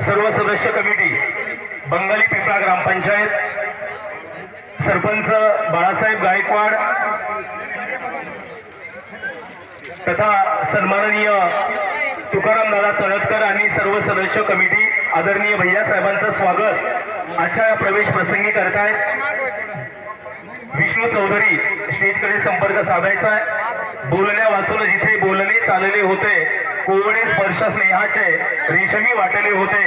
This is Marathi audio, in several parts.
सर्व सदस्य कमिटी, बंगाली पिंपळा ग्रामपंचायत, सरपंच बाळासाहेब गायकवाड तथा सन्माननीय तुकाराम दादा तळसकर आणि सर्व सदस्य कमिटी आदरणीय भैया साहेबांचं स्वागत आजच्या प्रवेश प्रसंगी करतायत। विष्णू चौधरी स्टेजकडे संपर्क साधायचा आहे। बोलण्या वाचून जिथे बोलणे चालले होते, कोवळे स्पर्श स्नेहाचे रेशमी वाटले होते,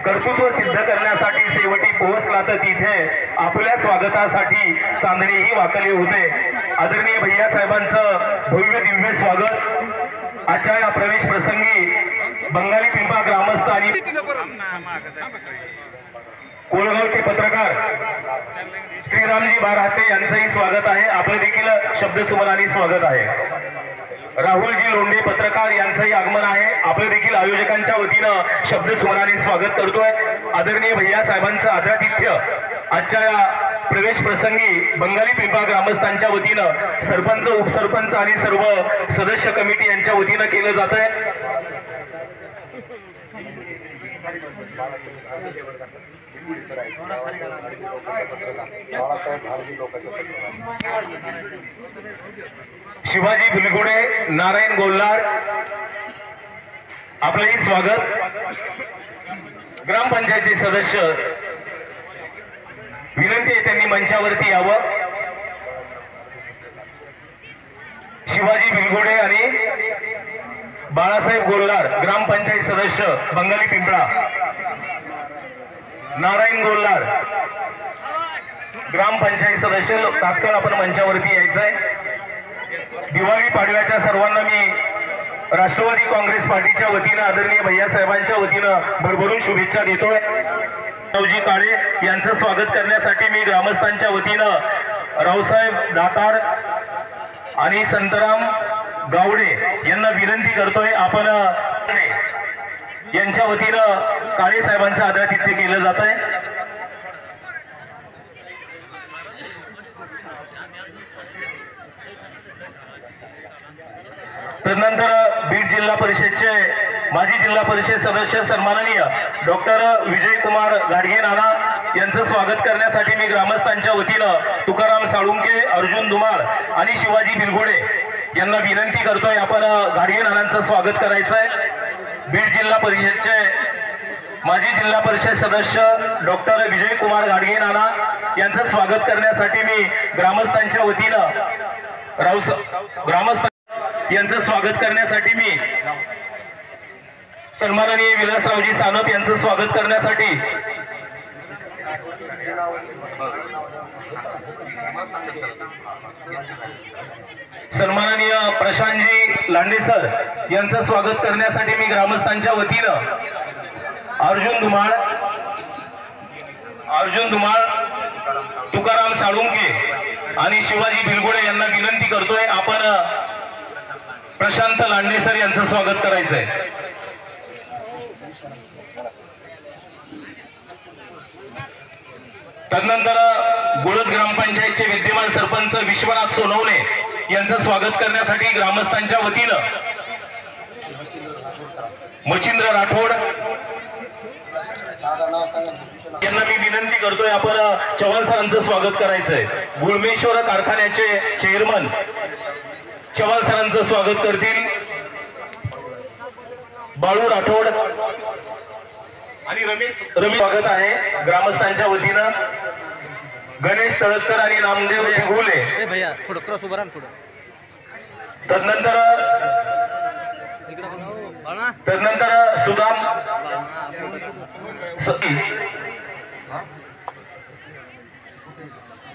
कर्तृत्व सिद्ध करण्यासाठी शेवटी पोहोचला तर तिथे आपल्या स्वागतासाठी चांदणेही वाकले होते। आदरणीय भैया साहेबांचं भव्य दिव्य स्वागत आजच्या या प्रवेश प्रसंगी बंगाली पिंपळा ग्रामस्थ आणि कोळगावचे पत्रकार श्रीरामजी बाराते यांचंही स्वागत आहे। आपलं देखील शब्दसुमनाने स्वागत आहे। राहुलजी लोंढे पत्रकार यांचंही आगमन आहे। आपलं देखील आयोजकांच्या वतीनं शब्दसुमनाने स्वागत करतोय। आदरणीय भैया साहेबांचं आदरातिथ्य आजच्या या प्रवेश प्रसंगी बंगाली पिंपळा ग्रामस्थांच्या वतीनं सरपंच, उपसरपंच आणि सर्व सदस्य कमिटी यांच्या वतीनं केलं जात आहे। शिवाजी भिलगुडे, नारायण गोल्हार, आपलंही स्वागत। ग्रामपंचायतचे सदस्य विनंती आहे त्यांनी मंचावरती यावं। शिवाजी भिलगुडे आणि बाळासाहेब गोल्हार, ग्रामपंचायत सदस्य बंगाली पिंपळा, नारायण गोल्हार, ग्रामपंचायत सदस्य तात्काळ आपण मंचावरती यायचंय। दिवाळी पाडव्याच्या सर्वांना मी राष्ट्रवादी काँग्रेस पार्टीच्या वतीनं आदरणीय भैया साहेबांच्या वतीनं भरभरून शुभेच्छा देतोय। रावजी काळे यांचं स्वागत करण्यासाठी मी ग्रामस्थांच्या वतीनं रावसाहेब दातार आणि संतराम गावडे यांना विनंती करतोय, आपण यांच्या वतीनं काळे साहेबांचं आदरातिथ्य केलं जात आहे। तदनंतर बीड जिल्हा परिषदचे माजी जिल्हा परिषद सदस्य सन्माननीय डॉक्टर विजयकुमार गाडगे नाना यांचं स्वागत करण्यासाठी मी ग्रामस्थांच्या वतीनं तुकाराम साळुंके, अर्जुन धुमाळ आणि शिवाजी भिलगुडे यांना विनंती करतोय, आपण गाडगे नानांचं स्वागत करायचं आहे। बीड जिल्हा परिषदचे माजी जिल्हा परिषद सदस्य डॉक्टर विजयकुमार गाडगे नाना यांचं स्वागत करण्यासाठी मी ग्रामस्थांच्या वतीनं ग्रामस्थ यांचं स्वागत करण्यासाठी मी सन्माननीय विलासरावजी सानप यांचं स्वागत करण्यासाठी सन्माननीय प्रशांतजी लांडे सर यांचं स्वागत करण्यासाठी मी ग्रामस्थांच्या वतीनं अर्जुन धुमाळ, तुकाराम साळुंके आणि शिवाजी भिलगुडे यांना विनंती करतोय, आपण प्रशांत लांडे सर यांचं स्वागत करायचंय। तदनंतर गुळद ग्रामपंचायतचे विद्यमान सरपंच विश्वनाथ सोनवणे यांचं स्वागत करण्यासाठी ग्रामस्थांच्या वतीनं मच्छिंद्र राठोड यांना मी विनंती करतोय, आपण चव्हाण सरांचं स्वागत करायचंय। गुळमेश्वर कारखान्याचे चेअरमन चव्हाण सरांचं स्वागत करतील बाळू राठोड आणि रमेश स्वागत आहे ग्रामस्थांच्या वतीनं गणेश तळसकर आणि नामदेव घुले भैया थोडं क्रॉस उभा राहा थोडं। तदनंतर सुदाम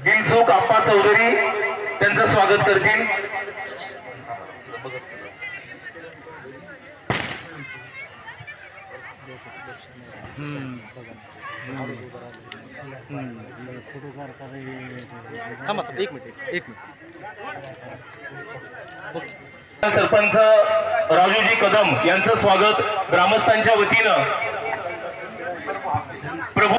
दिलसुख आप्पा चौधरी त्यांचं स्वागत करतील। सरपंच राजूजी कदम यांचं स्वागत ग्रामस्थांच्या वतीनं प्रभू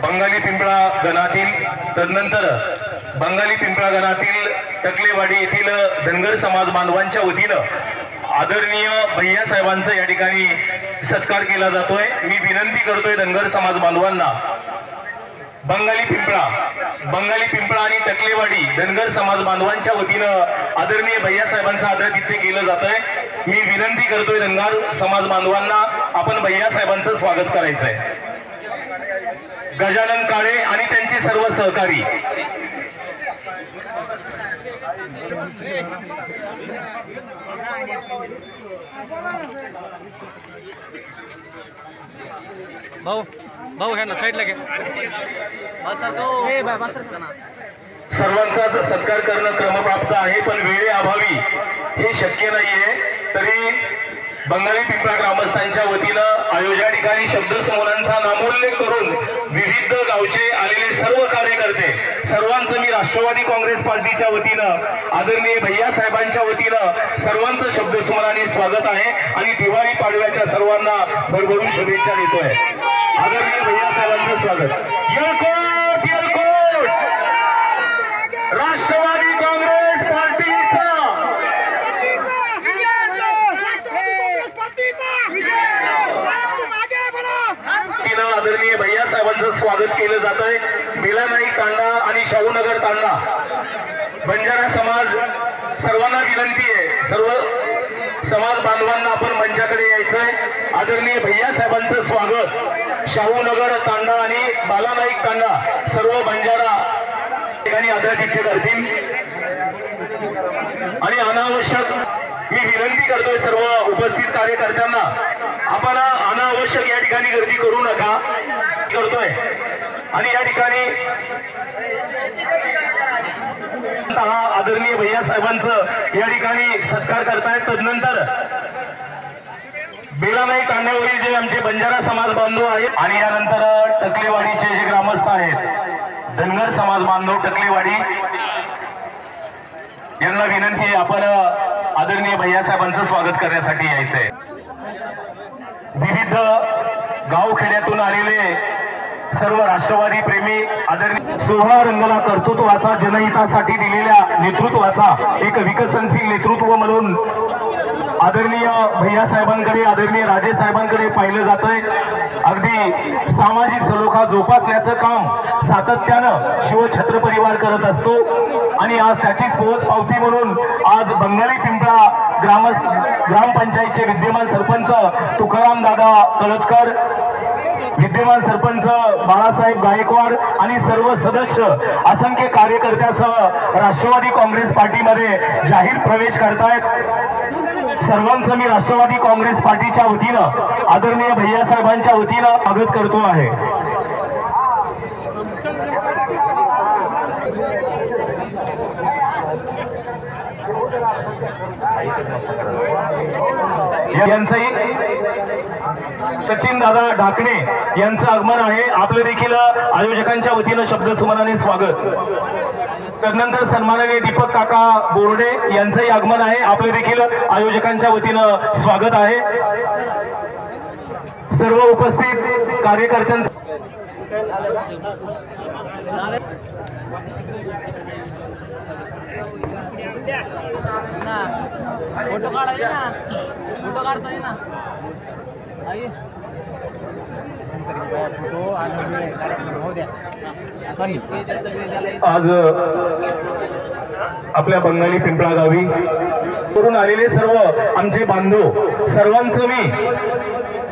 बंगाली पिंपळा गणातील, तदनंतर बंगाली पिंपळा गणातील टकलेवाडी येथील धनगर समाज बांधवांच्या वतीनं आदरणीय भैया साहेबांचं या ठिकाणी सत्कार केला जातोय। मी विनंती करतोय धनगर समाज बांधवांना, बंगाली पिंपळा आणि टकलेवाडी धनगर समाज बांधवांच्या वतीनं आदरणीय भैयासाहेबांचं आदरातिथ्य केलं जात आहे। मी विनंती करतोय धनगर समाज बांधवांना, आपण भैयासाहेबांचं स्वागत करायचंय। गजानन काळे आणि त्यांचे सर्व सहकारी। भाऊ ह्या ना साईडला घ्या। सर्वांचाच सत्कार करणं क्रमप्राप्त आहे, पण वेळेअभावी हे शक्य नाहीये। तरी बंगाली पिंपळा ग्रामस्थांच्या वतीनं आयोजका ठिकाणी शब्दसमूहांचा नामोल्लेख करून विविध गावचे आलेले सर्व कार्यकर्ते सर्वांचं मी राष्ट्रवादी काँग्रेस पार्टीच्या वतीनं आदरणीय भैयासाहेबांच्या वतीनं सर्वांचं शब्दसमूहाने स्वागत आहे आणि दिवाळी पाडव्याच्या सर्वांना भरभरून शुभेच्छा देतोय। आदरणीय भैयासाहेबांचं स्वागत। येळकोट येळकोट राष्ट्रवादी काँग्रेस पार्टीचा आदरणीय भैयासाहेबांचं स्वागत केलं जात आहे। बेलानाईक तांडा आणि शाहूनगर तांडा बंजारा समाज सर्वांना विनंती आहे, सर्व समाज बांधवांना आपण मंचाकडे यायचंय। आदरणीय भैयासाहेबांचं स्वागत शाहूनगर तांडा आणि बालानाईक तांडा सर्व बंजारा ठिकाणी आदरातिथ्य करतील आणि अनावश्यक मी विनंती करतोय सर्व उपस्थित कार्यकर्त्यांना, आपण अनावश्यक या ठिकाणी गर्दी करू नका करतोय। आणि या ठिकाणी आदरणीय भैयासाहेबांचं या ठिकाणी सत्कार करतायत। तदनंतर बेलानाईक तांड्यावरील जे आमचे बंजारा समाज बांधव आहेत आणि यानंतर टकलेवाडीचे जे ग्रामस्थ आहेत धनगर समाज बांधव टकलेवाडी यांना विनंती आहे, आपण आदरणीय भैयासाहेबांचं स्वागत करण्यासाठी यायचंय। विविध गावखेड्यातून आलेले सर्व राष्ट्रवादी प्रेमी आदरणीय सोहळा रंगला कर्तृत्वाचा, जनहितासाठी दिलेल्या नेतृत्वाचा एक विकसनशील नेतृत्व म्हणून आदरणीय भैयासाहेबांकडे आदरणीय राजे साहेबांकडे पाहिलं जातंय। अगदी सामाजिक सलोखा जोपासण्याचं काम सातत्यानं शिवछत्र परिवार करत असतो आणि आज त्याचीच पोचपावती म्हणून आज बंगाली पिंपळा ग्रामपंचायतचे विद्यमान सरपंच तुकाराम दादा तळतकर, विद्यमान सरपंच बाळासाहेब गायकवाड आणि सर्व सदस्य असंख्य कार्यकर्त्यासह राष्ट्रवादी काँग्रेस पार्टीमध्ये जाहीर प्रवेश करतायत। सर्वांचं मी राष्ट्रवादी काँग्रेस पार्टीच्या वतीनं आदरणीय भैयासाहेबांच्या वतीनं स्वागत करतो आहे। यांचंही सचिन दादा ढाकणे यांचं आगमन आहे, आपलं देखील आयोजकांच्या वतीनं शब्दसुमनाने स्वागत। तदनंतर सन्माननीय दीपक काका बोर्डे यांचंही आगमन आहे, आपलं देखील आयोजकांच्या वतीनं स्वागत आहे। सर्व उपस्थित कार्यकर्त्यांचं फोटो काढायचे ना, फोटो काढताय ना आज आपल्या बंगाली पिंपळा गावी करून आलेले सर्व आमचे बांधव सर्वांचं मी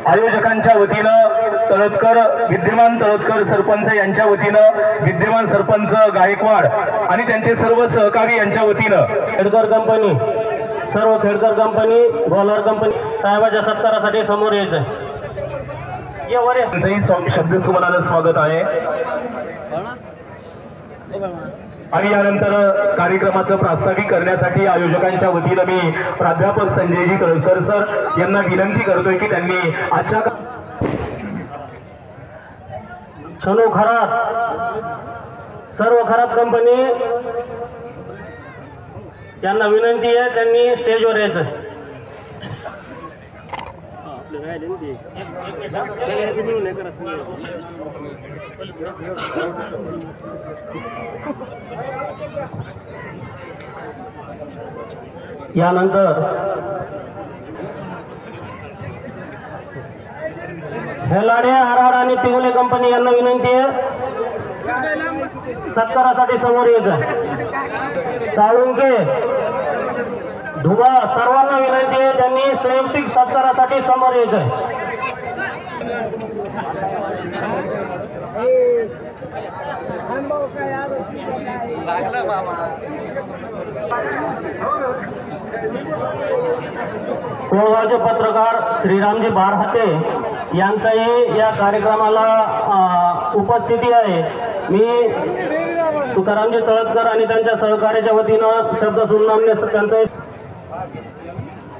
आयोजकांच्या वतीनं तळतकर विद्यमान तळतकर सरपंच यांच्या वतीनं विद्यमान सरपंच गायकवाड आणि त्यांचे सर्व सहकारी यांच्या वतीनं खेडकर कंपनी सर्व खेडकर कंपनी बॉलर कंपनी साहेबाच्या सत्कारासाठी समोर यायचं शब्दसुमनानं स्वागत आहे। आणि यानंतर कार्यक्रमाचं प्रास्ताविक करण्यासाठी आयोजकांच्या वतीनं मी प्राध्यापक संजयजी तळकर सर यांना विनंती करतोय की त्यांनी आजच्या सोनू खरात सर्व खरात कंपनी यांना विनंती आहे, त्यांनी स्टेजवर यायचं। यानंतर हेलाडे आरआर आणि पिंगले कंपनी यांना विनंती आहे सत्कारासाठी समोर यायचं. साळुंके धुवा सर्वांना विनंती आहे त्यांनी संयुक्तिक सत्कारासाठी समोर यायचं. लागलं बाबा. कोळगावचे पत्रकार श्रीरामजी बारहाते यांचाही या कार्यक्रमाला उपस्थिती आहे. मी तुकारामजी तळतकर आणि त्यांच्या सहकार्याच्या वतीनं शब्द सुनामने त्यांचं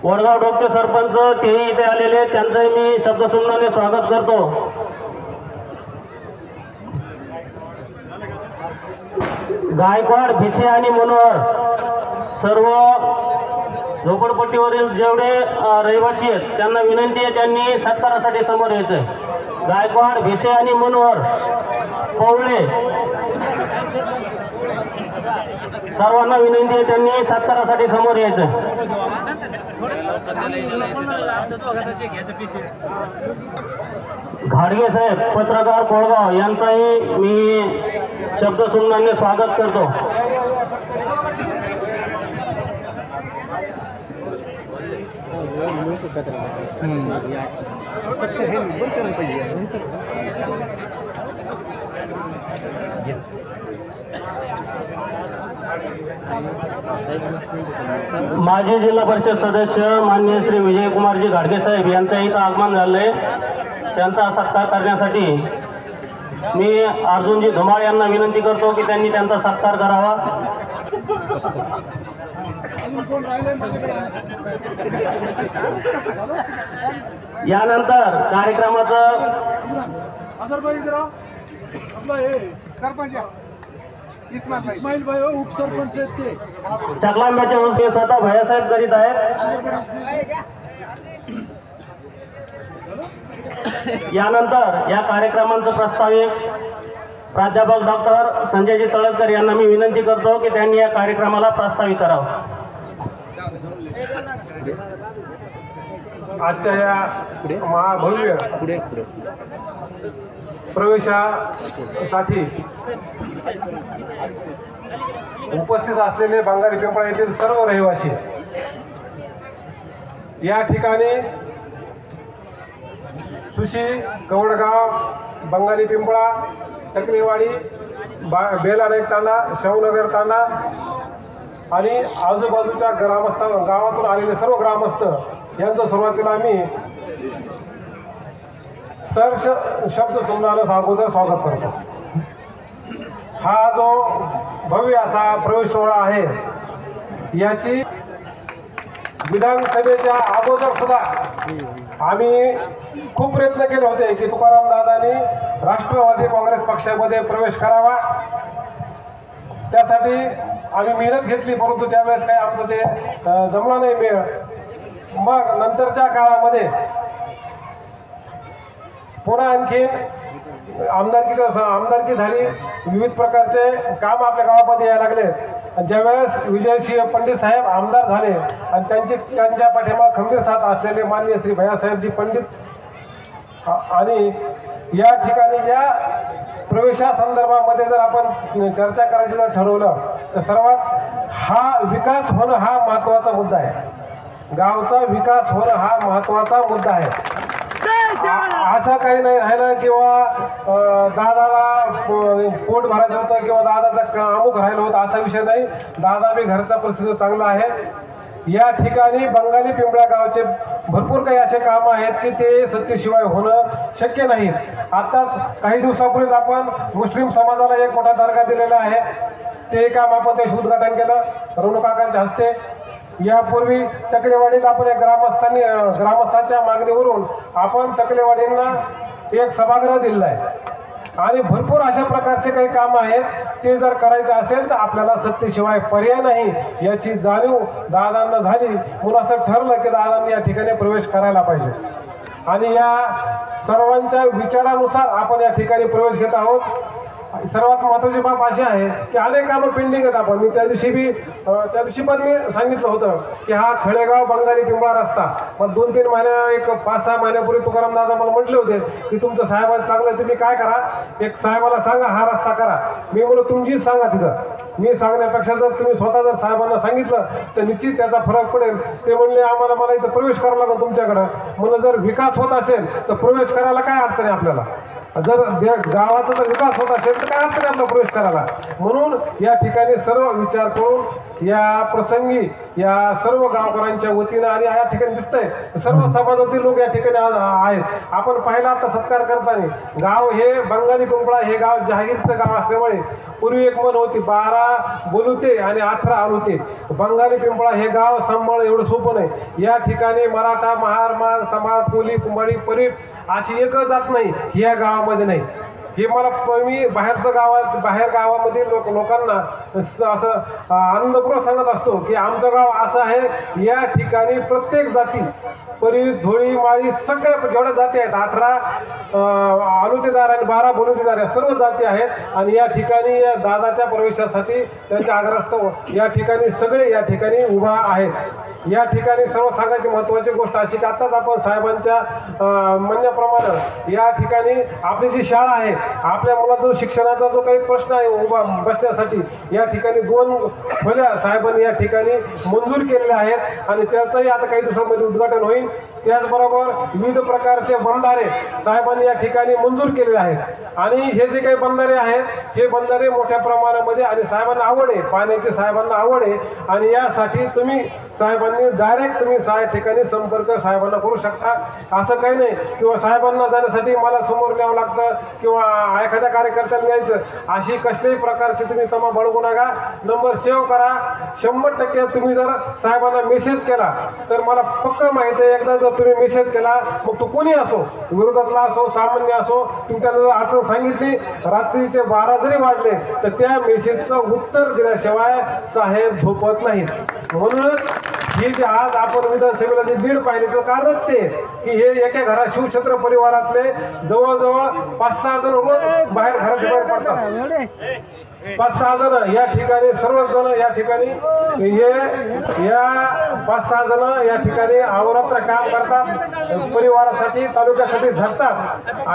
वडगाव डोकचे सरपंच तेही इथे आलेले त्यांचंही मी शब्द सुनामने स्वागत करतो. गायकवाड भिसे आणि मनोहर सर्व झोपडपट्टीवरील जेवढे रहिवासी आहेत त्यांना विनंती आहे त्यांनी सत्कारासाठी समोर यायचंय. गायकवाड भिसे आणि मनोहर पवळे सर्वांना विनंती आहे त्यांनी सत्कारासाठी समोर यायचं. घाडगे साहेब पत्रकार कोळगाव यांचाही मी शब्द सुमनाने स्वागत करतो. माजी जिल्हा परिषद सदस्य माननीय श्री विजयकुमारजी घाडगे साहेब यांचं इथं आगमन झालंय. त्यांचा सत्कार करण्यासाठी मी अर्जुनजी धुमाळ यांना विनंती करतो की त्यांनी त्यांचा सत्कार करावा. यानंतर कार्यक्रमाचं इस्माईल भाई उपसरपंच आहेत ते चकलांब्याचे वंशी स्वतः भैयासाहेब करीत आहेत. यानंतर या कार्यक्रमाचं प्रस्तावित प्राध्यापक डॉक्टर संजयजी तळतकर यांना मी विनंती करतो की त्यांनी या कार्यक्रमाला प्रस्तावित करावं. आजच्या या महाभव्य प्रवेशासाठी उपस्थित असलेले बंगाली पिंपळा येथील सर्व रहिवासी या ठिकाणी सुशी कवडगाव बंगाली पिंपळा चकलीवाडी बेलानेक तांडा शाहूनगर तांडा आणि आजूबाजूच्या गावातून आलेले सर्व ग्रामस्थ यांचं सुरुवातीला आम्ही शब्द सुमनानं अगोदर स्वागत करतो. हा जो भव्य असा प्रवेश सोहळा आहे याची विधानसभेच्या अगोदर सुद्धा आम्ही खूप प्रयत्न केले होते की तुकाराम दादांनी राष्ट्रवादी काँग्रेस पक्षामध्ये प्रवेश करावा. त्यासाठी आम्ही मेहनत घेतली परंतु त्यावेळेस काही आमचं ते जमला नाही मेळ. मग नंतरच्या काळामध्ये पुन्हा आणखी आमदारकी झाली. विविध प्रकारचे काम आपल्या गावामध्ये यायला लागले. ज्यावेळेस विजयसिंह पंडित साहेब आमदार झाले आणि त्यांच्या पाठीमागे खंबीर साथ असलेले माननीय श्री भैयासाहेबजी पंडित आणि या ठिकाणी या प्रवेशासंदर्भामध्ये जर आपण चर्चा करायची जर ठरवलं तर सर्वात हा विकास होणं हा महत्त्वाचा मुद्दा आहे. गावचा विकास होणं हा महत्त्वाचा मुद्दा आहे. असं काही नाही राहिलं किंवा दादाला पोट भरायचं होतं किंवा दादाचा अमुक राहिलं होतं असा विषय नाही. दादा बी घरचा परिस्थिती चांगला आहे. या ठिकाणी बंगाली पिंपळा गावचे भरपूर काही असे काम आहेत की ते सत्तेशिवाय होणं शक्य नाहीत. आत्ताच काही दिवसापूर्वीच आपण मुस्लिम समाजाला एक मोठा दर्गा दिलेला आहे. ते काम आपण त्याचे उद्घाटन केलं रणू काकांच्या हस्ते. यापूर्वी चकलेवाडीला आपण एक ग्रामस्थांच्या मागणीवरून आपण चकलेवाडींना एक सभागृह दिलेलं आहे आणि भरपूर अशा प्रकारचे काही काम आहेत. ते जर करायचं असेल तर आपल्याला सत्तेशिवाय पर्याय नाही याची जाणीव दादांना झाली. म्हणून असं ठरलं की दादांनी या ठिकाणी प्रवेश करायला पाहिजे आणि या सर्वांच्या विचारानुसार आपण या ठिकाणी प्रवेश घेत आहोत. सर्वात महत्त्वाची बाब अशी आहे की अनेक कामं पेंडिंग आहेत. आपण मी त्या दिवशी पण मी सांगितलं होतं की हा खळेगाव बंगाली पिंपळा रस्ता मग 2-3 महिन्या एक 5-6 महिन्यापूर्वी तुकाराम दादा मला म्हटले होते की तुमचं साहेबांचं चांगलं तुम्ही काय करा, एक साहेबाला सांगा हा रस्ता करा. मी बोललो तुमचीच सांगा तिथं, मी सांगण्यापेक्षा जर तुम्ही स्वतः जर साहेबांना सांगितलं तर निश्चित त्याचा फरक पडेल. ते म्हणले मला इथं प्रवेश करावा लागेल तुमच्याकडं. म्हणलं जर विकास होत असेल तर प्रवेश करायला काय अडचण आहे आपल्याला, जर गावाचा जर विकास होत असेल तर काय अडचण आपला प्रवेश करायला. म्हणून या ठिकाणी सर्व विचार करून या प्रसंगी या सर्व गावकऱ्यांच्या वतीनं आणि या ठिकाणी दिसतंय सर्व समाजातील लोक या ठिकाणी आहेत. आपण पाहिला आता सत्कार करताना गाव हे बंगाली पिंपळा हे गाव जहागीरचं गाव असल्यामुळे पूर्वी एक म्हण होती 12 बोलुते आणि 18 आलुते. बंगाली पिंपळा हे गाव सांभाळणं एवढं सोपं नाही. या ठिकाणी मराठा, महार, मान, समाज, कोली, कुंभारी, परीप अशी एकच जात नाही या गावामध्ये नाही. हे मला मी बाहेर गावामधील लोकांना असं आनंदपूर्वक सांगत असतो की आमचं गाव असं आहे, या ठिकाणी प्रत्येक जाती परी, धोळी, माळी सगळ्या जेवढ्या जाती आहेत 18 आलुतेदार आणि 12 बोलुतेदार या सर्व जाती आहेत. आणि या ठिकाणी या दादाच्या प्रवेशासाठी त्यांच्या आग्रहास्तव या ठिकाणी सगळे या ठिकाणी उभा आहेत. या ठिकाणी सर्व सांगायची महत्त्वाची गोष्ट अशी की आत्ताच आपण साहेबांच्या म्हणण्याप्रमाणे या ठिकाणी आपली जी शाळा आहे आपल्या मुलाचा शिक्षणाचा जो काही प्रश्न आहे उभा बसण्यासाठी या ठिकाणी 2 खोल्या साहेबांनी या ठिकाणी मंजूर केलेल्या आहेत आणि त्याचंही आता काही दिवसांमध्ये उद्घाटन होईल. त्याचबरोबर विविध प्रकारचे बंधारे साहेबांनी या ठिकाणी मंजूर केलेले आहेत आणि हे जे काही बंधारे आहेत हे बंधारे मोठ्या प्रमाणामध्ये आणि साहेबांना आवड आहे, पाण्याची साहेबांना आवड आहे आणि यासाठी तुम्ही साहेबांनी डायरेक्ट तुम्ही ठिकाणी संपर्क साहेबांना करू शकता. असं काही नाही किंवा साहेबांना जाण्यासाठी मला समोर न्यावं लागतं किंवा एखाद्या कार्यकर्त्याला न्यायचं अशी कसल्याही प्रकारची तुम्ही तमा बाळगू नका. नंबर सेव्ह करा. 100% तुम्ही जर साहेबांना मेसेज केला तर मला पक्क माहिती आहे एकदा जर तुम्ही मेसेज केला मग तो कोणी असो, विरोधातला असो, सामान्य असो, तुम्ही त्याला जर अडचण सांगितली रात्रीचे 12 जरी वाजले तर त्या मेसेजचं उत्तर दिल्याशिवाय साहेब झोपत नाहीत. म्हणूनच हे जे आज आपण विधानसभेला जे बीड पाहिले तर कारणच ते की हे एका घरात शिवछत्र परिवारातले जवळजवळ 5-6 जण रोज बाहेर घराच्या बाहेर पडतात. 5-6 जण या ठिकाणी सर्वच जण या ठिकाणी या 5-6 जण या ठिकाणी अहोरात्र काम करतात, परिवारासाठी तालुक्यासाठी झटतात.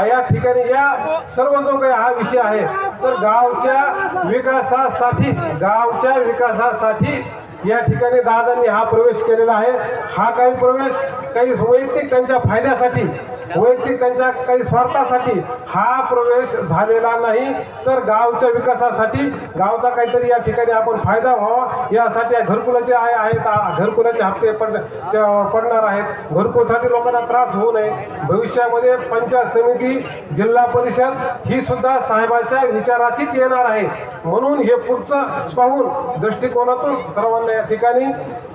या ठिकाणी या सर्व जो काही हा विषय आहे तर गावच्या विकासासाठी या ठिकाणी दादांनी हा प्रवेश केलेला आहे. हा काही प्रवेश काही वैयक्तिक त्यांच्या फायद्यासाठी, वैयक्तिक त्यांच्या काही स्वार्थासाठी हा प्रवेश झालेला नाही तर गावच्या विकासासाठी, गावचा काहीतरी या ठिकाणी आपण फायदा व्हावा यासाठी घरकुलाचे घरकुलाचे हप्ते पडणार आहेत. घरकुलासाठी लोकांना त्रास होऊ नये. भविष्यामध्ये पंचायत समिती, जिल्हा परिषद ही सुद्धा साहेबांच्या विचाराचीच येणार आहे. म्हणून हे पुढचं पाहून दृष्टिकोनातून सर्वांना या ठिकाणी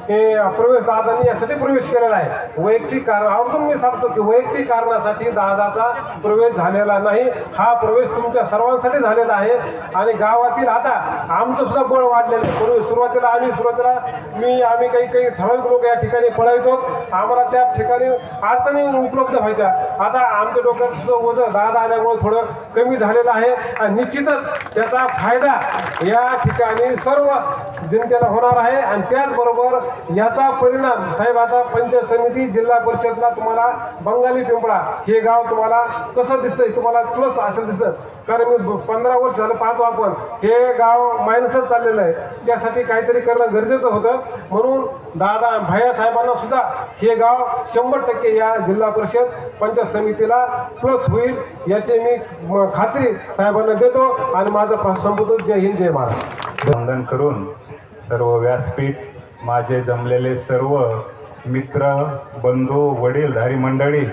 प्रवेश दादांनी यासाठी प्रवेश केलेला आहे. वैयक्तिक कारण आवर्जून मी सांगतो की वैयक्तिक कारणासाठी दादाचा प्रवेश झालेला नाही. हा प्रवेश तुमच्या सर्वांसाठी झालेला आहे आणि गावातील आता आमचं सुद्धा बळ वाढलेलं आहे. पूर्वी सुरुवातीला आम्ही काही ठराविक लोक या ठिकाणी पळायचो, आम्हाला त्या ठिकाणी अडचणी उपलब्ध व्हायच्या. आता आमच्या डोक्यात सुद्धा वजन दादा आल्यामुळे थोडं कमी झालेलं आहे आणि निश्चितच त्याचा फायदा या ठिकाणी सर्व जनतेला होणार आहे. आणि त्याचबरोबर याचा परिणाम साहेब आता पंचायत समिती, जिल्हा परिषदला तुम्हाला बंगाली पिंपळा हे गाव तुम्हाला कसं दिसतंय, तुम्हाला प्लस असं दिसतं. कारण मी 15 वर्ष झालं पाहतो आपण हे गाव मायनसच चाललेलं आहे. त्यासाठी काहीतरी करणं गरजेचं होतं. म्हणून दादा भैया साहेबांना सुद्धा हे गाव 100% या जिल्हा परिषद पंचायत समितीला प्लस होईल याची मी खात्री साहेबांना देतो आणि माझं संबोधन जय हिंद जय महाराष्ट्र. वंदन करून सर्व व्यासपीठ, माझे जमलेले सर्व मित्र, बंधू, वडीलधारी मंडळी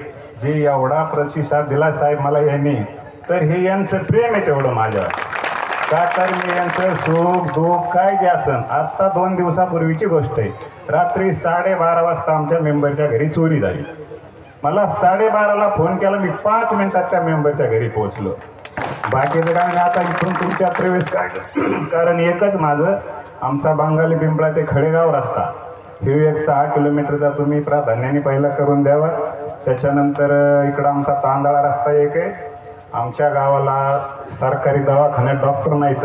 जे एवढा प्रतिसाद दिला साहेब मला यांनी, तर हे यांचं प्रेम आहे तेवढं माझ्यावर. का तर मी यांचं सुख दुःख काय जे असन, आत्ता 2 दिवसापूर्वीची गोष्ट आहे, रात्री 12:30 वाजता आमच्या मेंबरच्या घरी चोरी झाली. मला 12:30ला फोन केला, मी 5 मिनिटात त्या मेंबरच्या घरी पोहोचलो. बाकीचं काय नाही, आता इथून तुमच्या प्रवेश काढलं. कारण एकच माझं, आमचा बंगाली पिंपळा ते खळेगाव रस्ता हे एक 6 किलोमीटरचा तुम्ही प्राधान्याने पहिला करून द्यावा. त्याच्यानंतर इकडं आमचा तांदळा रस्ता एक आहे, आमच्या गावाला सरकारी दवाखान्यात डॉक्टर नाहीत.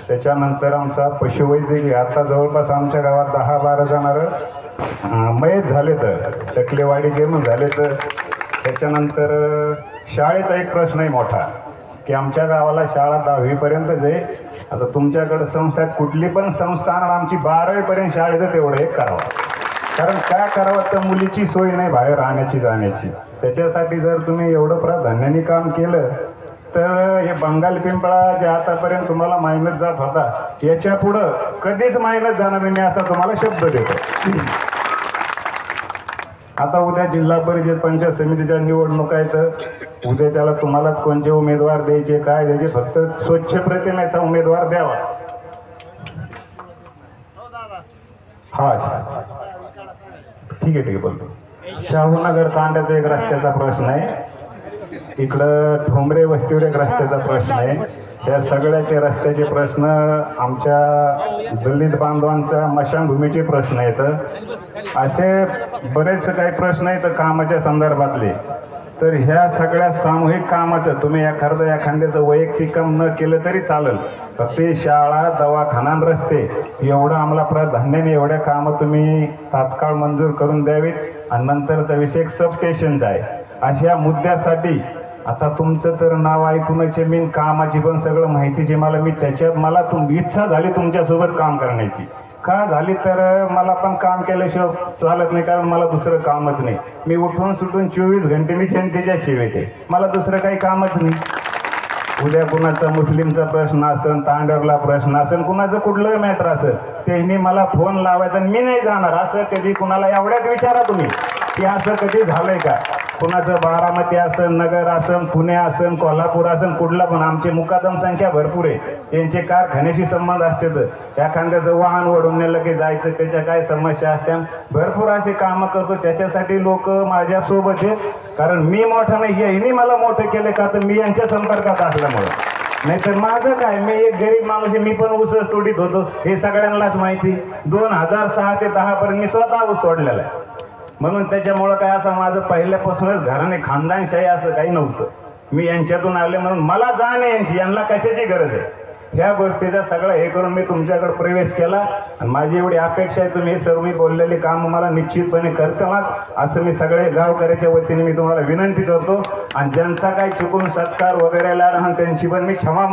त्याच्यानंतर आमचा पशुवैद्यकीय आता जवळपास आमच्या गावात 10-12 जण मयत झाले तर टकलेवाडी गेमून झाले तर. त्याच्यानंतर शाळेचा एक प्रश्न आहे मोठा की आमच्या गावाला शाळा 10वीपर्यंतच आहे. आता तुमच्याकडं संस्था कुठली पण संस्था आणून आमची 12वीपर्यंत शाळेचं तेवढं एक करावं. कारण काय करावं तर मुलीची सोय नाही बाहेर राहण्याची जाण्याची. त्याच्यासाठी जर तुम्ही एवढं प्राधान्याने काम केलं तर हे बंगाल पिंपळा जे आतापर्यंत तुम्हाला मायनस जात होता याच्या पुढं कधीच मायनस जाणार नाही असा तुम्हाला शब्द देतो. आता उद्या जिल्हा परिषद पंचायत समितीच्या निवडणूक आहे तर उद्या त्याला तुम्हालाच कोणते उमेदवार द्यायचे काय द्यायचे फक्त स्वच्छ प्रतिमेचा उमेदवार द्यावा. हा ठीक आहे बोलतो. शाहूनगर तांड्याचा एक रस्त्याचा प्रश्न आहे. इकडं ठोंबरे वस्तीवर एक रस्त्याचा प्रश्न आहे. त्या सगळ्याचे रस्त्याचे प्रश्न आमच्या दलित बांधवांच्या मशानभूमीचे प्रश्न आहेत. असे बरेच काही प्रश्न आहेत कामाच्या संदर्भातले. तर ह्या सगळ्या सामूहिक कामाचं तुम्ही एखाद्याचं वैयक्तिक काम न केलं तरी चालेल. फक्त शाळा दवाखाना रस्ते एवढं आम्हाला प्राधान्याने एवढ्या कामं तुम्ही तात्काळ मंजूर करून द्यावीत. आणि नंतरचा विषय सबस्टेशनचा आहे. अशा मुद्द्यासाठी आता तुमचं तर नाव ऐकूनच मी कामाची पण सगळं माहितीची मला त्याच्यात मला इच्छा झाली तुमच्यासोबत काम करण्याची. का झाली तर मला पण काम केल्याशिवाय चालत नाही कारण मला दुसरं कामच नाही. मी उठून सुटून 24 घंटे मी जनतेच्या सेवेत आहे. मला दुसरं काही कामच नाही. उद्या कुणाचा मुस्लिमचा प्रश्न असेल तांडवला प्रश्न असेल कुणाचं कुठलं मॅटर असेल त्यांनी मला फोन लावायचा मी नाही जाणार. असं कधी कुणाला एवढ्याच विचारा तुम्ही की असं कधी झालंय का. कुणाचं बारामती असेल नगर असेल पुणे असेल कोल्हापूर असेल कुठला पण आमची मुकादम संख्या भरपूर आहे. त्यांचे कारखान्याशी संबंध असते तर एखाद्याचं वाहन ओढून नेलं की जायचं त्याच्या काय समस्या असत्या भरपूर असे कामं करतो. त्याच्यासाठी लोक माझ्यासोबत आहेत कारण मी मोठा नाही यांनी मला मोठं केलं का तर मी यांच्या संपर्कात असल्यामुळं. नाहीतर माझं काय मी एक गरीब माणूस आहे. मी पण ऊसच तोडीत होतो हे सगळ्यांनाच माहिती. 2006 ते 10 पर्यंत मी स्वतः ऊस तोडलेला आहे. म्हणून त्याच्यामुळं काय असं माझं पहिल्यापासूनच घराने खानदानशाही असं काही नव्हतं. मी यांच्यातून आले म्हणून मला जाण आहे यांची यांना कशाची गरज आहे. ह्या गोष्टीचा सगळं हे करून मी तुमच्याकडे प्रवेश केला. आणि माझी एवढी अपेक्षा आहे तुम्ही सर्व मी बोललेले काम मला निश्चितपणे करतानाच असं मी सगळे गावकऱ्याच्या वतीने मी तुम्हाला विनंती करतो. आणि ज्यांचा काही चुकून सत्कार वगैरे लागला त्यांची पण मी क्षमा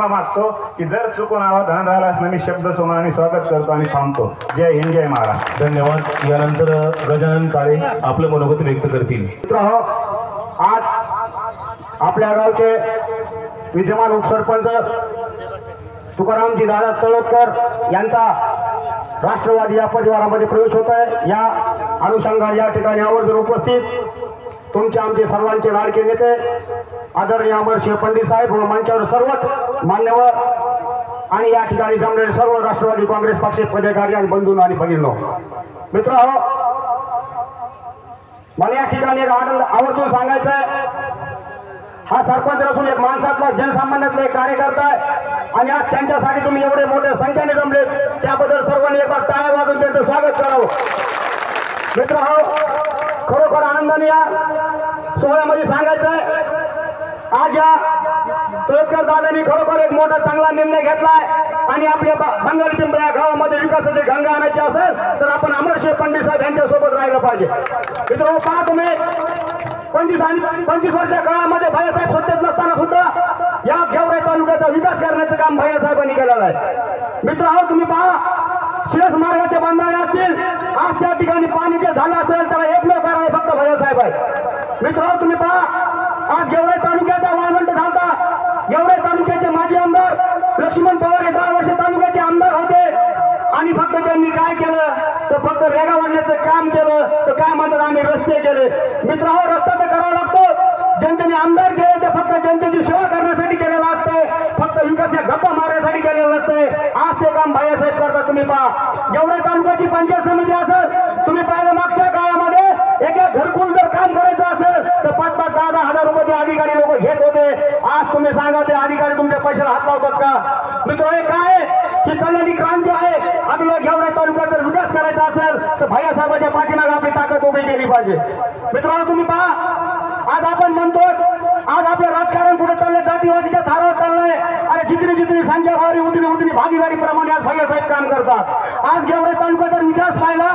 मागतो की जर चुकून आवाधान राहिला असं मी शब्द सोमाने स्वागत करतो आणि थांबतो. जय हिंद जय महाराज. धन्यवाद. यानंतर गजानन काळे आपलं मनोगत व्यक्त करतील. आज आपल्या गावचे विद्यमान उपसरपंच तुकारामजी दादा तळोदकर यांचा राष्ट्रवादी या परिवारामध्ये प्रवेश होत आहे. या अनुषंगाने या ठिकाणी आवर्जून उपस्थित तुमचे आमचे सर्वांचे लाडके नेते आदरणीय अमरसिंह पंडित साहेब व मंचावर सर्वच मान्यवर आणि या ठिकाणी जमलेले सर्व राष्ट्रवादी काँग्रेस पक्षाचे पदाधिकारी आणि बंधू आणि भगिनींनो मित्रांनो मला या ठिकाणी एक आवर्जून सांगायचं आहे. हा सरपंच नसून एक माणसातला जनसामान्यातला एक कार्यकर्ता आहे आणि आज त्यांच्यासाठी तुम्ही एवढे मोठ्या संख्येने जमले त्याबद्दल सर्वांनी एकदा टाळ्या वाजून त्यांचं स्वागत करावं. मित्रांनो खरोखर आनंदाने या सोहळ्यामध्ये सांगायचं आहे आज या तळोदकर दादांनी खरोखर एक मोठा चांगला निर्णय घेतलाय आणि आपल्या बंगाल पिंपळा गावामध्ये विकासाचे गंगा आणायचे असेल तर आपण अमरसिंह पंडित साहेब यांच्यासोबत राहिलं पाहिजे. मित्रांनो पहा तुम्ही 25 वर्षा काळामध्ये भैयासाहेब सत्तेत नसताना सुद्धा या गेवराई तालुक्याचा विकास करण्याचं काम भैयासाहेबांनी केलेलं आहे. मित्रांनो तुम्ही पहा शिरस मार्गाचे बांधणे असतील आज त्या ठिकाणी पाणी जे झालं असेल त्याला एकमेव कारण फक्त भैयासाहेब आहे. मित्रांनो तुम्ही पहा आज गेवराई तालुक्याचा वाळवंट झाला. गेवराई तालुक्याचे माजी आमदार लक्ष्मण पवार हे 10 वर्ष तालुक्याचे आमदार होते आणि फक्त त्यांनी काय केलं तर फक्त रेगा वाढण्याचं काम केलं तर काय म्हणतात आम्ही रस्ते केले. मित्रांनो रस्ता तर करावा लागतो. जनतेने आमदार केले ते फक्त जनतेची सेवा करण्यासाठी केलेलं असतंय फक्त विकासाच्या गप्पा मारण्यासाठी केलेलं नसतंय. आज ते काम भैयासाहेब करतात. तुम्ही पहा गेवराई तालुक्याची पंचायत समिती असेल तुम्ही पाहिलं मागच्या काळामध्ये एका घरकुल जर काम करायचं असेल तर 5-5, 10-10 हजार रुपये ते अधिकारी लोक घेत होते. आज तुम्ही सांगा ते अधिकारी तुमच्या पैशाला हात लावतात का. मित्र हे काय ही कल्याणी क्रांती आहे. आपल्याला गेवराई तालुक्यात जर विकास करायचा असेल तर भैयासाहेबांच्या पाठीमागे आपली ताकद उभी केली पाहिजे. मित्रांनो तुम्ही पहा आज आपण म्हणतो आज आपलं राजकारण कुठे जातीवादीच्या थारावर चाललंय. अरे जितनी जितनी संख्या वाढली उतनी भागीदारी प्रमाणे आज भैयासाहेब काम करतात. आज गेवराई तालुक्याचा जर विकास पाहिला,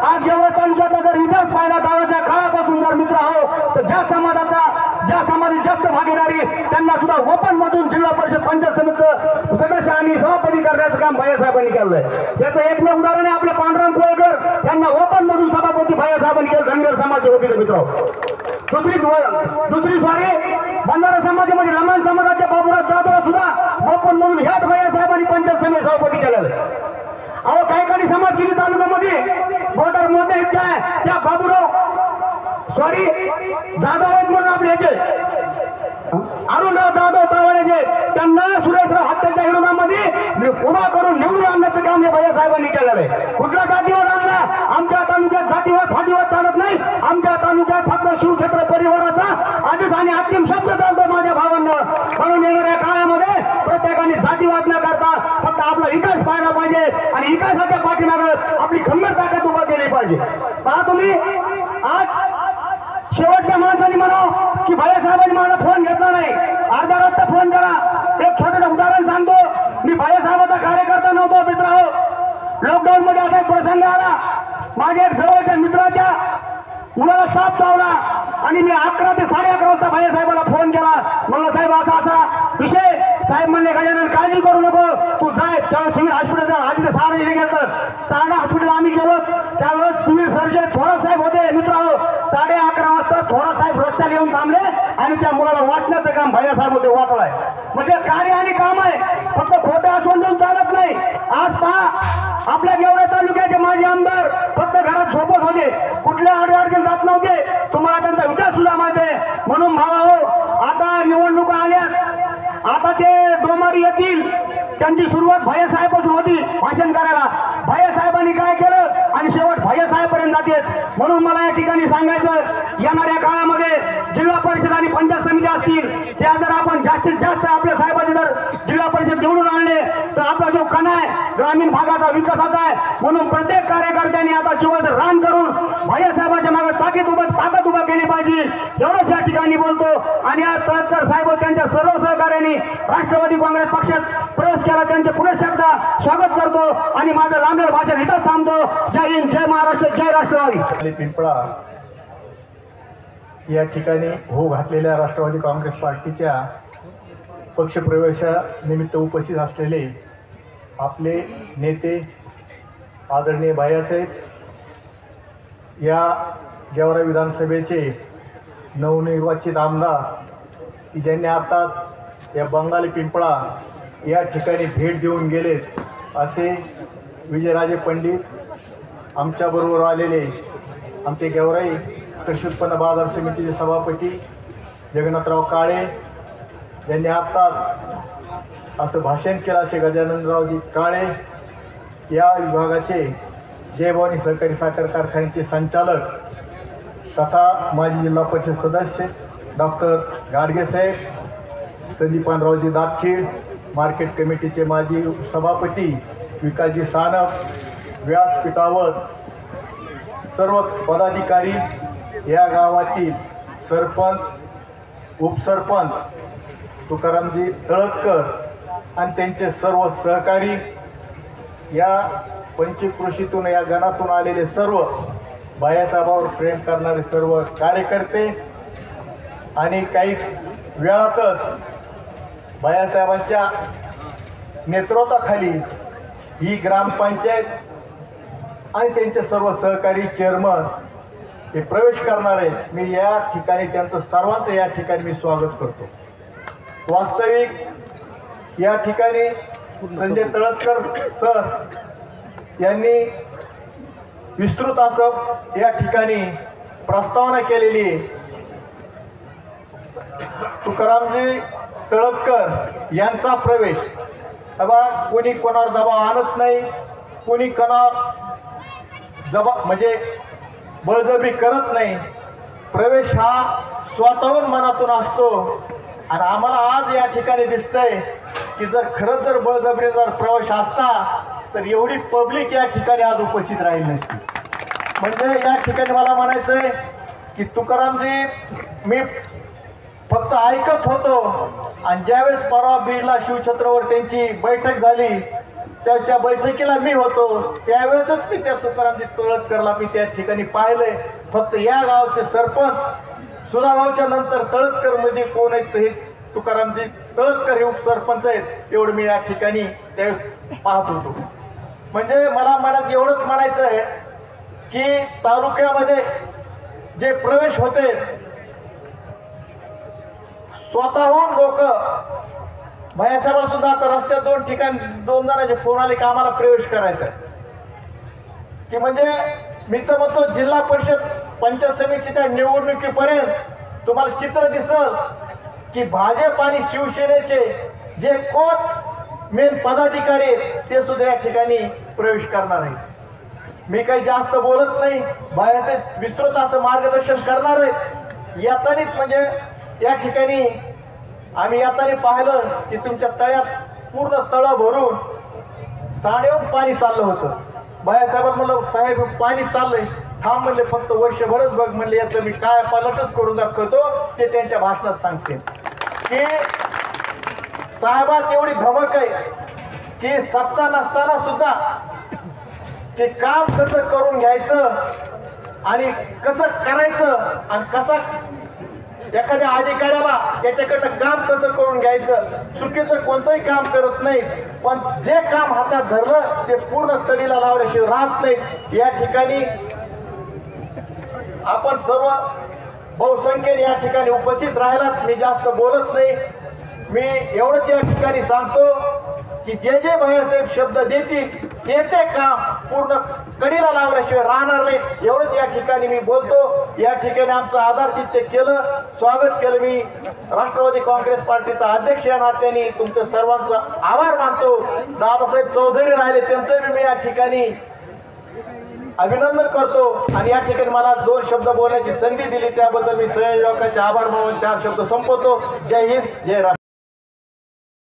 आज गेवराई तालुक्याचा जर विकास पाहिला दादाच्या काळापासून जर मित्र आहो तर ज्या समाजाची जास्त भागीदारी त्यांना सुद्धा ओपन मधून जिल्हा परिषद पंचायत समितीचं सदस्य आणि सभापती करण्याचं काम भैयासाहेबांनी केलंय. याचं एकमेव उदाहरण आहे आपले पांडुरंग कोळेकर यांना ओपन मधून सभापती भैयासाहेबांनी केलं. धनगर समाज होते मित्र. दुसरी स्वारी बंजारा समाजामध्ये लमाण समाजाच्या बाबूराव जाधव सुद्धा ओपन म्हणून ह्याच भैयासाहेबांनी पंचायत समिती सभापती केलेलं. अहो काही समाजगिरी तालुक्यामध्ये वोटर मोठे काय त्या बाबूराव सॉरी जाधव आहेत म्हणून आपले याचे अरुणराव जाधव तावळेचे त्यांना सुरेशराव हत्याच्या विरोधामध्ये उभा करून निवडून आणण्याचं काम हे भैयासाहेबांनी केलेलं आहे. कुठला जातीवाद आणला? आमच्या तालुक्यात जातीवाद फाटीवाद चालत नाही. आमच्या तालुक्यात फक्त शिवक्षेत्र परिवाराचा आधीच आणि अंतिम शब्द चालतो माझ्या भावांना. म्हणून येणाऱ्या काळामध्ये प्रत्येकाने जातीवाद न करता फक्त आपला विकास पाहायला पाहिजे आणि विकासाच्या पाठीमागं आपली खंबीर ताकद उभा केली पाहिजे. पहा तुम्ही आज शेवटच्या माणसाने म्हणावं की भैयासाहेबांनी मला फोन घेतला नाही, अर्धा रस्ता फोन करा. एक छोटं उदाहरण सांगतो. मी भैयासाहेबाचा कार्यकर्ता नव्हतो मित्र. लॉकडाऊन मध्ये असा एक प्रसंग आला. माझ्या एक जवळच्या मित्राच्या मुलाला साप चावला आणि मी 11 ते 11:30 वाजता भैयासाहेबाला फोन केला. म्हणलं साहेब असा विषय. साहेब म्हणले गजानन काळजी करू नको, तू जाय सिव्हिल हॉस्पिटलचा आधी सार्वजनिक घेतलं. सारडा हॉस्पिटल आम्ही गेलो. त्यावेळेस सिव्हिल सर्जन थोरा साहेब होते मित्र. 11:30 वाजता थोरा साहेब रस्त्याला येऊन थांबले आणि त्या मुलाला वाचण्याचं काम भैयासाहेब होते वाचलाय. म्हणजे कार्य आणि काम आहे, फक्त खोटं आठवण देऊन चालत नाही. आज पहा आपल्या गेवराई तालुक्याचे माजी आमदार फक्त घरात झोपत होते, कुठल्या अडचणी जात नव्हते. तुम्हाला त्यांचा विचार सुद्धा माहिती आहे. म्हणून भावा आता निवडणुका आल्यात, आता ते डोमारी येतील. त्यांची सुरुवात भैयासाहेबापासून होती भाषण करायला. भैयासाहेबांनी काय केलं आणि शेवट भैयासाहेबपर्यंत जाते. म्हणून मला या ठिकाणी सांगायचं, येणाऱ्या काळामध्ये जिल्हा परिषद आणि पंचायत समिती असतील त्या जर आपण जास्तीत जास्त आपल्या साहेबांचे जर जिल्हा परिषद निवडून आणले तर आपला जो कणा आहे ग्रामीण भागाचा विकासाचा आहे. म्हणून प्रत्येक कार्यकर्त्यांनी आता जीवाचं रान करून भैयासाहेबाच्या मागे ताकद उभा केली पाहिजे. एवढंच या ठिकाणी बोलतो. आणि आज तळकर साहेब त्यांच्या सर्व सहकार्याने राष्ट्रवादी काँग्रेस पक्षात प्रवेश केला. त्यांचे पुढे शब्द स्वागत करतो आणि माझं लांबेल भाषण इथंच थांबतो. जय हिंद, जय महाराष्ट्र, जय राष्ट्रवादी. पिंपळा या ठिकाणी हो घातलेल्या राष्ट्रवादी काँग्रेस पार्टीच्या पक्षप्रवेशानिमित्त उपस्थित असलेले आपले नेते आदरणीय भैयासाहेब, या गेवराई विधानसभेचे नवनिर्वाचित आमदार की ज्यांनी आता या बंगाली पिंपळा या ठिकाणी भेट देऊन गेलेत, असे विजयराजे पंडित आमच्याबरोबर आलेले आमचे गेवराई कृषी उत्पन्न बाजार समितीचे सभापती जगन्नाथराव काळे यांनी आत्ताच असं भाषण केलं. असे गजाननरावजी काळे या विभागाचे जयभवानी सहकारी साखर कारखान्याचे संचालक तथा माजी जिल्हा परिषद सदस्य डॉक्टर गाडगेसाहेब, संदीपानरावजी दातखीड, मार्केट कमिटीचे माजी सभापती विकासजी सानप, व्यासपीठावर सर्व पदाधिकारी, या गावातील सरपंच, उपसरपंच तुकारामजी तळतकर आणि त्यांचे सर्व सहकारी, या पंचक्रोशीतून या गणातून आलेले सर्व भैयासाहेबावर प्रेम करणारे सर्व कार्यकर्ते आणि काही वेळातच भैयासाहेबांच्या नेतृत्वाखाली ही ग्रामपंचायत आणि त्यांचे सर्व सहकारी चेअरमन हे प्रवेश करणारे. मी या ठिकाणी त्यांचं सर्वांचं या ठिकाणी मी स्वागत करतो. वास्तविक या ठिकाणी संजय तळतकर सर यांनी विस्तृत असं या ठिकाणी प्रस्तावना केलेली आहे. तुकारामजी तळतकर यांचा प्रवेश कोणी कोणावर दबाव आणत नाही, कोणी कोणावर म्हणजे बळजबरी करत नाही. प्रवेश हा स्वतःहून मनातून असतो. आणि आम्हाला आज या ठिकाणी दिसतंय की जर खरंच जर बळजबरी जर प्रवेश असता तर एवढी पब्लिक या ठिकाणी आज उपस्थित राहील नसती. म्हणजे या ठिकाणी मला म्हणायचं आहे की तुकारामजी, मी फक्त ऐकत होतो. आणि ज्यावेळेस परवा बीडला शिवछत्रवर त्यांची बैठक झाली, त्या बैठकीला मी होतो. त्यावेळेसच मी त्या तुकारामजी तळतकरला मी त्या ठिकाणी पाहिलंय. फक्त या गावचे सरपंच सुधाभाऊच्या नंतर तळतकर मध्ये कोण आहेत हे तुकारामजी तळतकर हे उपसरपंच आहेत, एवढं मी या ठिकाणी त्यावेळेस पाहत होतो. म्हणजे मला मनात एवढंच म्हणायचं आहे की तालुक्यामध्ये जे प्रवेश होते स्वतःहून लोक भैयासाहेबांना सुद्धा आता रस्त्यात 2 ठिकाणी 2 जणांचे फोन आले की आम्हाला प्रवेश करायचा आहे. की म्हणजे मी तर म्हणतो जिल्हा परिषद पंचायत समितीच्या निवडणुकीपर्यंत तुम्हाला चित्र दिसल की भाजप आणि शिवसेनेचे जे कोण मेन पदाधिकारी आहेत ते सुद्धा या ठिकाणी प्रवेश करणार आहेत. मी काही जास्त बोलत नाही. भैयासाहेब विस्तृत असं मार्गदर्शन करणार आहेत. यातनीच म्हणजे या ठिकाणी आम्ही यातनी पाहिलं की तुमच्या तळ्यात पूर्ण तळं भरून साडेऊन पाणी चाललं होतं. भैयासाहेबांना म्हणलं साहेब पाणी चाललंय, थांब म्हणले, फक्त वर्षभरच बघ म्हणले, याचं मी काय पालटच करून दाखवतो. ते त्यांच्या भाषणात सांगते की साहेबात एवढी धमक आहे की सत्ता नसताना सुद्धा ते काम कसं करून घ्यायचं आणि कसं करायचं आणि कसं एखाद्या अधिकाऱ्याला त्याच्याकडनं काम कसं करून घ्यायचं, चुकीचं कोणतंही काम करत नाही. पण जे काम हातात धरलं ते पूर्ण तडीला लावल्याशिवाय राहत नाही. या ठिकाणी आपण सर्व बहुसंख्येने या ठिकाणी उपस्थित राहिलात. मी जास्त बोलत नाही. मी एवढंच या ठिकाणी सांगतो की जे जे भैयासाहेब शब्द देतील ते काम पूर्ण कडीला लावल्याशिवाय राहणार नाही. एवढंच या ठिकाणी मी बोलतो. या ठिकाणी आमचं आदर तिथे केलं, स्वागत केलं. मी राष्ट्रवादी काँग्रेस पार्टीचा अध्यक्ष या नात्याने तुमचं सर्वांचा आभार मानतो. दादासाहेब चौधरी राहिले त्यांचं मी या ठिकाणी अभिनंदन करतो. आणि या ठिकाणी मला 2 शब्द बोलण्याची संधी दिली त्याबद्दल मी संयोजकाचे आभार मानून 4 शब्द संपवतो. जय हिंद, जय राष्ट्र.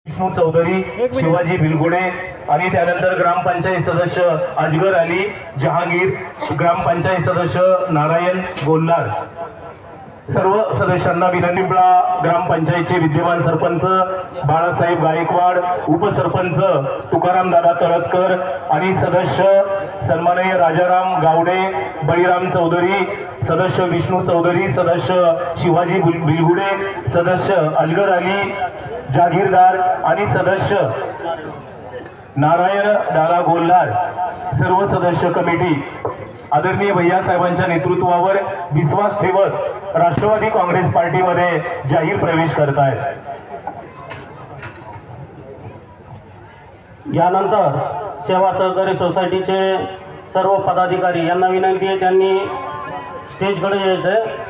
विष्णू चौधरी, शिवाजी भिलगुडे आणि त्यानंतर ग्रामपंचायत सदस्य अजगर अली जहांगीर, ग्रामपंचायत सदस्य नारायण गोल्हार. सर्व सदस्यांना विनंती. ग्रामपंचायतचे विद्यमान सरपंच बाळासाहेब गायकवाड, उपसरपंच तुकारामदादा तळतकर आणि सदस्य सन्माननीय राजाराम गावडे, बळीराम चौधरी, सदस्य विष्णू चौधरी, सदस्य शिवाजी भिलगुडे, सदस्य अजगर अली जागीरदार आणि सदस्य नारायण दादा गोल्हार, सर्व सदस्य कमिटी आदरणीय भैयासाहेबांच्या नेतृत्वावर विश्वास ठेवत राष्ट्रवादी काँग्रेस पार्टीमध्ये जाहीर प्रवेश करत आहेत. यानंतर सेवा सहकारी सोसायटीचे सर्व पदाधिकारी यांना विनंती आहे त्यांनी स्टेजकडे यायचं आहे.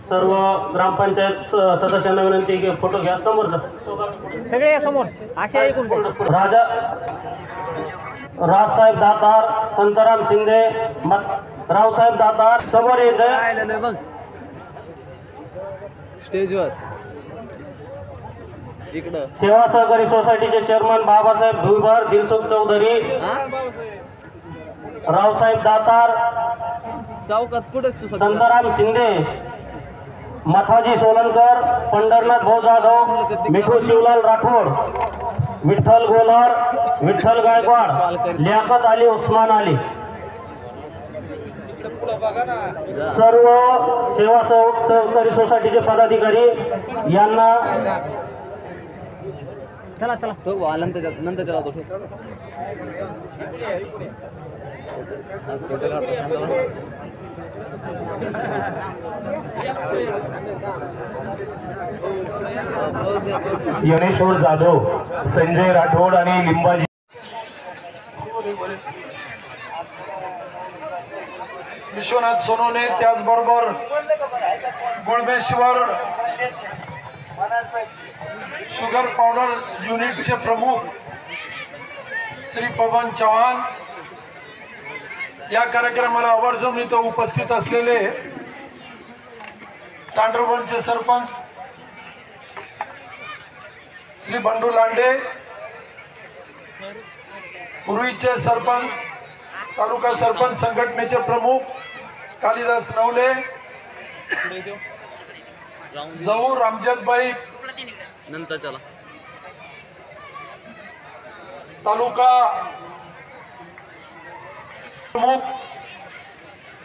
सर्व ग्रामपंचायत सदस्यांना विनंती आहे की फोटो घ्या समोर सगळे समोर असे ऐकून राजसाहेब दातार, संतराम शिंदे, रावसाहेब दातार समोर यायचं. बघ स्टेजवर इकडं सेवा सहकारी सोसायटीचे चेअरमन बाबासाहेब भुईभर, दिलसुख चौधरी, रावसाहेब दातार, चौकात कुठेच तू संतराम शिंदे, मथाजी सोलनकर, पंढरनाथ भाऊ जाधव, मिठू शिवलाल राठोड, विठ्ठल गोलार, विठ्ठल गायकवाड, लियाकत अली, उस्मान अली. सर्व सेवा सहकारी सोसायटीचे पदाधिकारी यांना चला चला तो नंतर चला तो यनेश्वर जाधव, संजय राठोड आणि लिंबाजी विश्वनाथ सोनवणे, त्याचबरोबर गुळमेश्वर शुगर पावडर युनिटचे प्रमुख श्री पवन चव्हाण, या कार्यक्रमाला आवर्जून इथं उपस्थित असलेले सांडरवनचे सरपंच श्री बंडू लांडे, पूर्वीचे सरपंच, तालुका सरपंच संघटनेचे प्रमुख कालिदास नवले, जाऊ रामजतबाई नंतर चला तालुका प्रमुख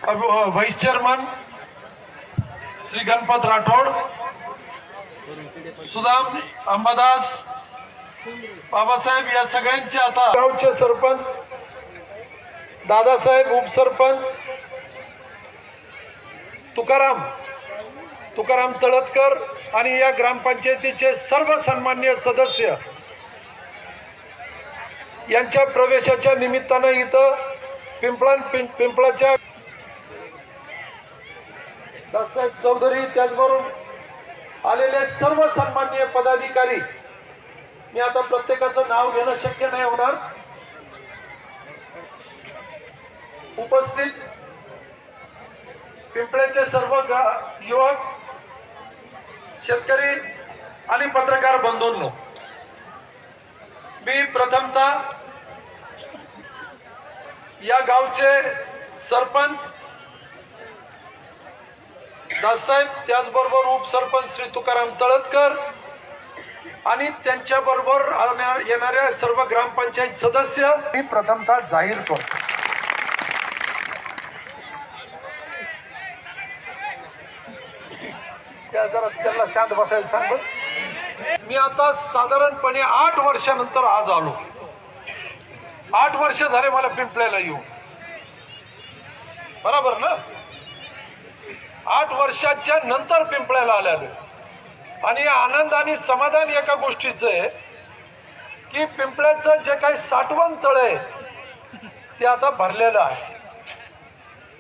व्हाईस चेअरमन श्री गणपत राठोड, सुदाम अंबादास, बाबासाहेब या सगळ्यांचे आता गावचे सरपंच, दादासाहेब उपसरपंच, तुकाराम तळतकर आणि या ग्रामपंचायतीचे सर्व सन्मान्य सदस्य यांच्या प्रवेशाच्या निमित्तानं इथं पिंपळाच्या दाससाहेब चौधरी, त्याचबरोबर आलेले सर्व सन्माननीय पदाधिकारी, मी आता प्रत्येकाचं नाव घेणं शक्य नाही होणार. उपस्थित पिंपळ्याचे सर्व युवक, शेतकरी आणि पत्रकार बंधूंनो, मी प्रथमतः या गावचे सरपंच दाससाहेब, त्याचबरोबर उपसरपंच श्री तुकाराम तळतकर आणि त्यांच्या बरोबर येणाऱ्या सर्व ग्रामपंचायत सदस्य मी प्रथमतः जाहीर करतो. जरा त्यांना शांत बसायला सांग. मी आता साधारणपणे 8 वर्षानंतर आज आलो. 8 वर्ष झाले मला पिंपळ्याला येऊन, बरोबर ना. 8 वर्षाच्या नंतर पिंपळ्याला आलेलो आणि आनंद आणि समाधान एका गोष्टीचं आहे की पिंपळ्याचं जे काही साठवण तळ आहे ते आता भरलेलं आहे.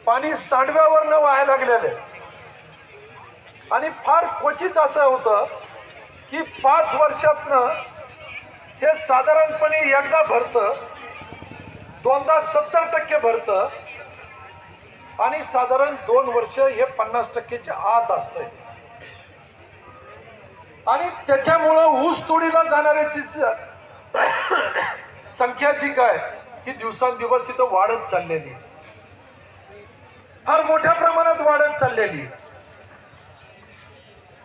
पाणी सांडव्यावरनं व्हायला लागलेलं आहे आणि फार क्वचित असं होतं की 5 वर्षातनं हे साधारणपणे एकदा भरतं, दोनदा 70% भरतं आणि साधारण 2 वर्ष हे 50%च्या आत असतंय. आणि त्याच्यामुळं ऊस तोडीला जाणाऱ्याची संख्या जी काय ही दिवसांदिवस इथं वाढत चाललेली, फार मोठ्या प्रमाणात वाढत चाललेली.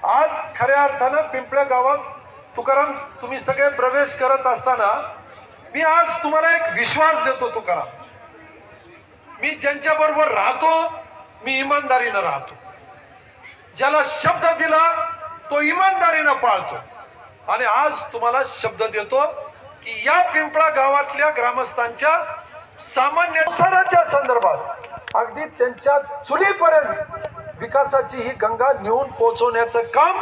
आज खऱ्या अर्थानं पिंपळ्या गावात तुकाराम तुम्ही सगळे प्रवेश करत असताना मी आज तुम्हाला एक विश्वास देतो. तुकाराम, मी ज्यांच्या बरोबर राहतो मी इमानदारीनं राहतो. ज्याला शब्द दिला तो इमानदारीनं पाळतो. आणि आज तुम्हाला शब्द देतो की या पिंपळा गावातल्या ग्रामस्थांच्या सामान्य नुकसानाच्या संदर्भात अगदी त्यांच्या चुलीपर्यंत विकासाची ही गंगा नेऊन पोहोचवण्याचं काम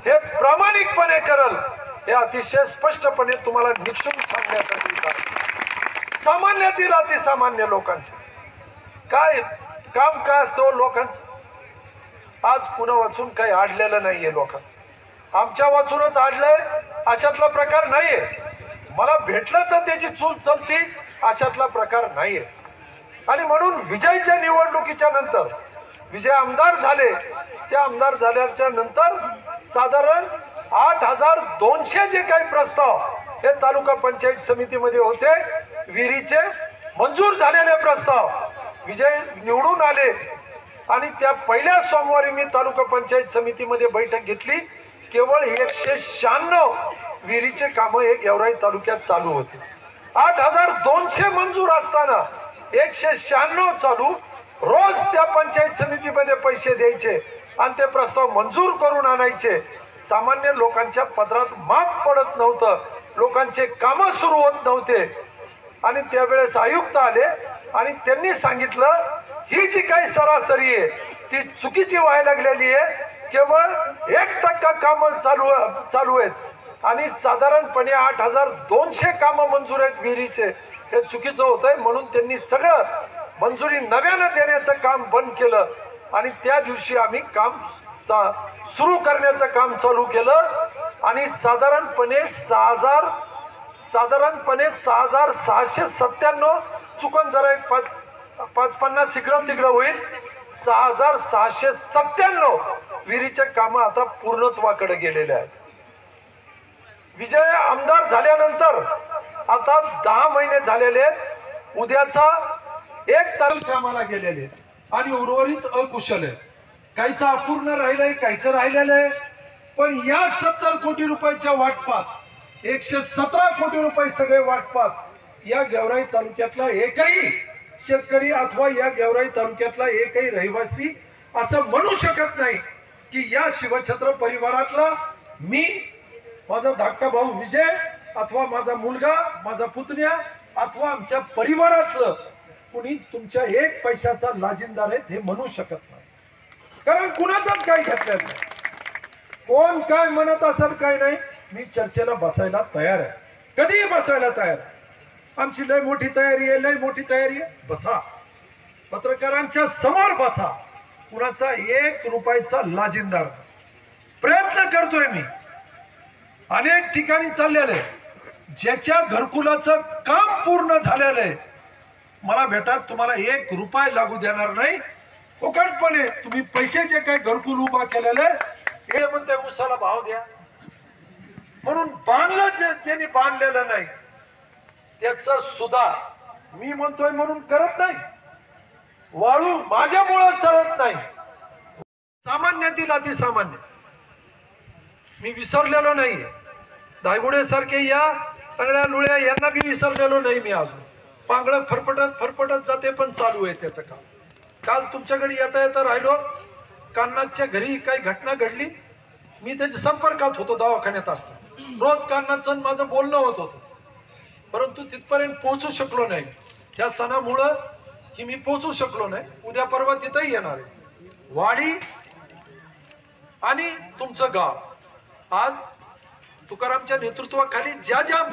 हे प्रामाणिकपणे करल, हे अतिशय स्पष्टपणे तुम्हाला निक्षून सांगण्यासाठी. सामान्यातील अतिसामान्य लोकांचे काय काम काय असतं लोकांचं, आज पुन्हा वाचून काही आडलेलं नाहीये. लोकांचं आमच्या वाचूनच आडलंय अशातला प्रकार नाहीये. मला भेटलं तर त्याची चूल चलती अशातला प्रकार नाहीये. आणि म्हणून विजयच्या निवडणुकीच्या नंतर विजय आमदार झाले, त्या आमदार झाल्याच्या नंतर साधारण 8200 जे काही प्रस्ताव हे तालुका पंचायत समितीमध्ये होते, विहिरीचे मंजूर झालेले प्रस्ताव, विजय निवडून आले. आणि त्या पहिल्या सोमवारी मी तालुका पंचायत समितीमध्ये बैठक घेतली. केवळ 196 विहिरीचे कामं एक गेवराई तालुक्यात चालू होते. 8200 मंजूर असताना 196 चालू. रोज त्या पंचायत समितीमध्ये पैसे द्यायचे आणि ते प्रस्ताव मंजूर करून आणायचे. सामान्य लोकांच्या पदरात माप पडत नव्हतं, लोकांचे कामं सुरू होत नव्हते. आणि त्यावेळेस आयुक्त आले आणि त्यांनी सांगितलं ही जी काही सरासरी आहे ती चुकीची व्हायला लागलेली आहे. केवळ 1% कामं चालू आहेत आणि साधारणपणे 8200 कामं मंजूर आहेत विहिरीचे, हे चुकीचं होतंय. म्हणून त्यांनी सगळं मंजुरी नव्यानं देण्याचं काम बंद केलं आणि त्या दिवशी आम्ही काम सुरू करण्याचं काम चालू केलं. आणि साधारणपणे 6697 चुकून जरा एक 550 इकडं तिकडं होईल, 6697 विहिरीचे कामं आता पूर्णत्वाकडे गेलेले आहेत. विजय आमदार झाल्यानंतर आता 10 महिने झालेले आहेत. उद्याचा 1 तारीख कामाला गेलेले आणि उर्वरित अकुशल आहे. काहीचं अपूर्ण राहिलंय, काहीचं राहिलेलं आहे. पण या 70 कोटी रुपयाच्या वाटपात 117 कोटी रुपये सगळे वाटपात या गेवराई तालुक्यातला एकही शेतकरी अथवा या गेवराई तालुक्यातला एकही रहिवासी असं म्हणू शकत नाही की या शिवछत्र परिवारातला मी, माझा धाकटा भाऊ विजय अथवा माझा मुलगा, माझा पुतण्या अथवा आमच्या परिवारातलं कुणी तुमच्या 1 पैशाचा लाजिनदार आहे हे म्हणू शकत नाही. कारण कुणाचाच काही घेतलेलं नाही. कोण काय म्हणत असेल काय नाही, मी चर्चेला बसायला तयार आहे, कधीही बसायला तयार आहे. आमची लय मोठी तयारी आहे, लय मोठी तयारी आहे. बसा, पत्रकारांच्या समोर बसा. कुणाचा 1 रुपयाचा लाजिनदार प्रयत्न करतोय मी. अनेक ठिकाणी चाललेले ज्याच्या घरकुलाचं काम पूर्ण झालेलं आहे, मला भेटा, तुम्हाला 1 रुपया लागू देणार नाही. फुकटपणे तुम्ही पैसे जे काही घरकुल उभा केलेले हे म्हणते उसाला भाव द्या म्हणून बांधलं, ज्यांनी बांधलेलं नाही त्याचा सुद्धा मी म्हणतोय म्हणून करत नाही. वाळू माझ्यामुळं चढत नाही. सामान्यातील अतिसामान्य मी विसरलेलो नाही. धायगुडे सारखे या सगळ्या लुळ्या यांना मी विसरलेलो नाही. मी अजून पांगळं फरफटत जाते, पण चालू आहे त्याचं काम. काल तुमच्याकडे येता येता राहिलो, कान्हाच्या घरी काही घटना घडली, मी त्याच्या संपर्कात होतो. दवाखान्यात असतो रोज कान्हाचं माझं बोलणं होत होतं, परंतु तिथपर्यंत पोहोचू शकलो नाही. त्या सणामुळं की मी पोहोचू शकलो नाही. उद्या परवा तिथंही येणार आहे. वाडी आणि तुमचं गाव आज तुकारामच्या नेतृत्वाखाली ज्या ज्या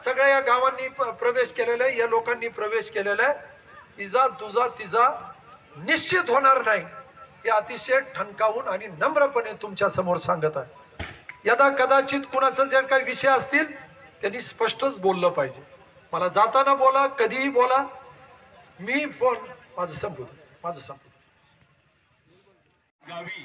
सगळ्या या गावांनी प्रवेश केलेला आहे, या लोकांनी प्रवेश केलेला आहे, इजा तुझा तिजा निश्चित होणार नाही हे अतिशय ठणकावून आणि नम्रपणे तुमच्या समोर सांगत आहे. यदा कदाचित कुणाचा जर काही विषय असतील त्यांनी स्पष्टच बोललं पाहिजे. मला जाताना बोला, कधीही बोला, मी पण माझं संपूर्ण गावी